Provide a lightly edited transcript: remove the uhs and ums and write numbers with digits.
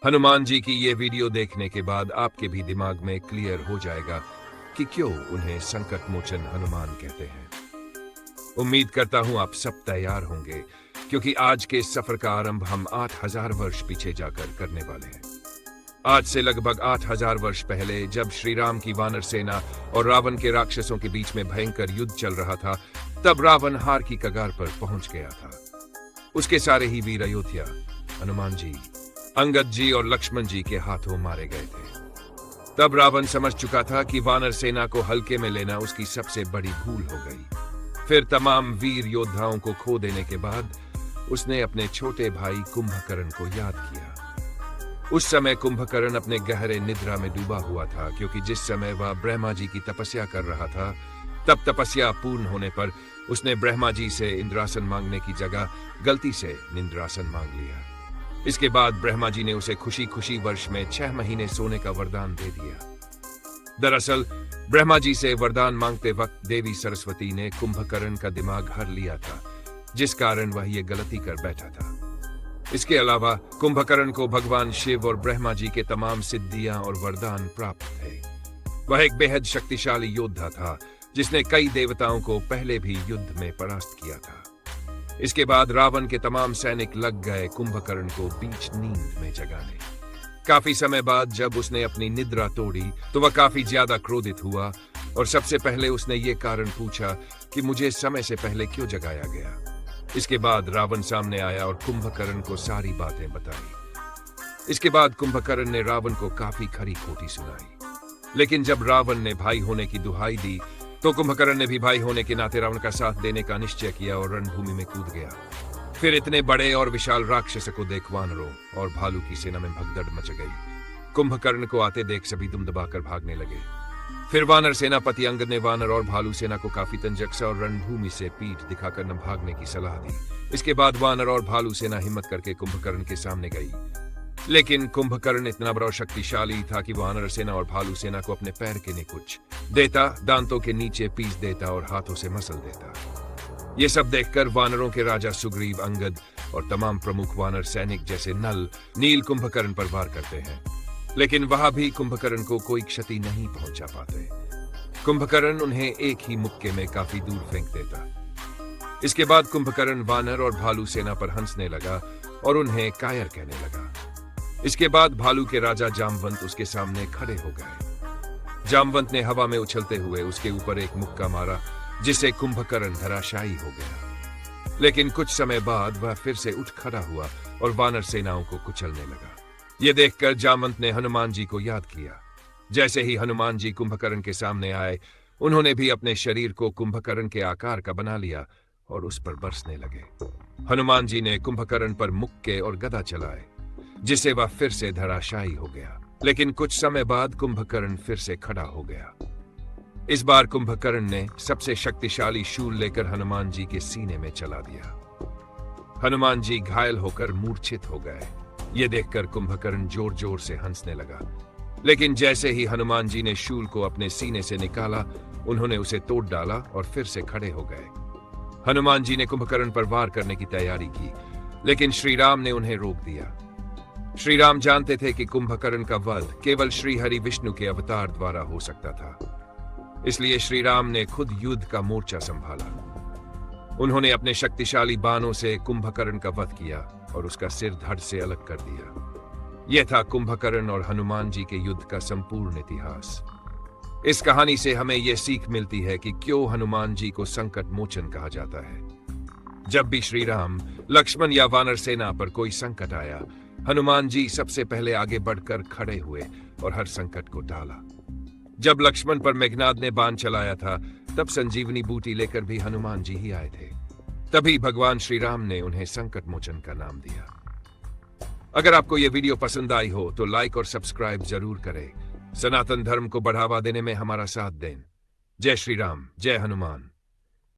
हनुमान जी की ये वीडियो देखने के बाद आपके भी दिमाग में क्लियर हो जाएगा कि क्यों उन्हें संकट मोचन हनुमान कहते हैं। उम्मीद करता हूं आप सब तैयार होंगे, क्योंकि आज के सफर का आरंभ हम 8000 वर्ष पीछे जाकर करने वाले हैं। आज से लगभग 8000 वर्ष पहले, जब श्री राम की वानर सेना और रावण के राक्षसों के बीच में भयंकर युद्ध चल रहा था, तब रावण हार की कगार पर पहुंच गया था। उसके सारे ही वीर अयोध्या, हनुमान जी, अंगद जी और लक्ष्मण जी के हाथों मारे गए थे। तब रावण समझ चुका था कि वानर सेना को हल्के में लेना उसकी सबसे बड़ी भूल हो गई। फिर तमाम वीर योद्धाओं को खो देने के बाद उसने अपने छोटे भाई कुंभकर्ण को याद किया। उस समय कुंभकर्ण अपने गहरे निद्रा में डूबा हुआ था, क्योंकि जिस समय वह ब्रह्मा जी की तपस्या कर रहा था, तब तपस्या पूर्ण होने पर उसने ब्रह्मा जी से इंद्रासन मांगने की जगह गलती से निंद्रासन मांग लिया। इसके बाद ब्रह्मा जी ने उसे खुशी खुशी वर्ष में 6 महीने सोने का वरदान दे दिया। दरअसल ब्रह्मा जी से वरदान मांगते वक्त देवी सरस्वती ने कुंभकर्ण का दिमाग हर लिया था, जिस कारण वह ये गलती कर बैठा था। इसके अलावा कुंभकर्ण को भगवान शिव और ब्रह्मा जी के तमाम सिद्धियां और वरदान प्राप्त थे। वह एक बेहद शक्तिशाली योद्धा था, जिसने कई देवताओं को पहले भी युद्ध में परास्त किया था। इसके बाद रावण के तमाम सैनिक लग गए कुंभकर्ण को बीच नींद में जगाने। काफी समय बाद जब उसने अपनी निद्रा तोड़ी, तो वह काफी ज्यादा क्रोधित हुआ और सबसे पहले उसने ये कारण पूछा कि मुझे समय से पहले क्यों जगाया गया। इसके बाद रावण सामने आया और कुंभकर्ण को सारी बातें बताई। इसके बाद कुंभकर्ण ने रावण को काफी खरी खोटी सुनाई, लेकिन जब रावण ने भाई होने की दुहाई दी, तो कुंभकर्ण ने भी भाई होने के नाते रावण का साथ देने का निश्चय किया और रणभूमि में कूद गया। फिर इतने बड़े और विशाल राक्षस को देख वानरों और भालू की सेना में भगदड़ मच गई। कुंभकर्ण को आते देख सभी दुम दबाकर भागने लगे। फिर वानर सेनापति अंगद ने वानर और भालू सेना को काफी तंजकसा और रणभूमि से पीठ दिखाकर न भागने की सलाह दी। इसके बाद वानर और भालू सेना हिम्मत करके कुंभकर्ण के सामने गई, लेकिन कुंभकर्ण इतना बड़ा शक्तिशाली था कि वानर सेना और भालू सेना को अपने पैर के नीचे देता, दांतों के नीचे पीस देता और हाथों से मसल देता। ये सब देखकर वानरों के राजा सुग्रीव, अंगद और तमाम प्रमुख वानर सैनिक जैसे नल, नील कुंभकर्ण पर वार करते हैं, लेकिन वहां भी कुंभकर्ण को कोई क्षति नहीं पहुंचा पाते। कुंभकर्ण उन्हें एक ही मुक्के में काफी दूर फेंक देता। इसके बाद कुंभकर्ण वानर और भालू सेना पर हंसने लगा और उन्हें कायर कहने लगा। इसके बाद भालू के राजा जामवंत उसके सामने खड़े हो गए। जामवंत ने हवा में उछलते हुए उसके ऊपर एक मुक्का मारा, जिससे कुंभकर्ण धराशायी हो गया। लेकिन कुछ समय बाद वह फिर से उठ खड़ा हुआ और वानर सेनाओं को कुचलने लगा। यह देखकर जामवंत ने हनुमान जी को याद किया। जैसे ही हनुमान जी कुंभकर्ण के सामने आए, उन्होंने भी अपने शरीर को कुंभकर्ण के आकार का बना लिया और उस पर बरसने लगे। हनुमान जी ने कुंभकर्ण पर मुक्के और गदा चलाए, जिससे वह फिर से धराशायी हो गया। लेकिन कुछ समय बाद कुंभकर्ण फिर से खड़ा हो गया। इस बार कुंभकर्ण ने सबसे शक्तिशाली शूल लेकर हनुमान जी के सीने में चला दिया। हनुमान जी घायल होकर मूर्छित हो गए। ये देखकर कुंभकर्ण जोर जोर से हंसने लगा, लेकिन जैसे ही हनुमान जी ने शूल को अपने सीने से निकाला, उन्होंने उसे तोड़ डाला और फिर से खड़े हो गए। हनुमान जी ने कुंभकर्ण पर वार करने की तैयारी की, लेकिन श्री राम ने उन्हें रोक दिया। श्री राम जानते थे कि कुंभकर्ण का वध केवल श्री हरि विष्णु के अवतार द्वारा हो सकता था, इसलिए श्री राम ने खुद युद्ध का मोर्चा संभाला। उन्होंने अपने शक्तिशाली बाणों से कुंभकर्ण का वध किया और उसका सिर धड़ से अलग कर दिया। यह था कुंभकर्ण और हनुमान जी के युद्ध का संपूर्ण इतिहास। इस कहानी से हमें यह सीख मिलती है कि क्यों हनुमान जी को संकट मोचन कहा जाता है। जब भी श्री राम, लक्ष्मण या वानर सेना पर कोई संकट आया, हनुमान जी सबसे पहले आगे बढ़कर खड़े हुए और हर संकट को टाला। जब लक्ष्मण पर मेघनाद ने बाण चलाया था, तब संजीवनी बूटी लेकर भी हनुमान जी ही आए थे। तभी भगवान श्री राम ने उन्हें संकट मोचन का नाम दिया। अगर आपको यह वीडियो पसंद आई हो तो लाइक और सब्सक्राइब जरूर करें। सनातन धर्म को बढ़ावा देने में हमारा साथ दें। जय श्री राम, जय हनुमान।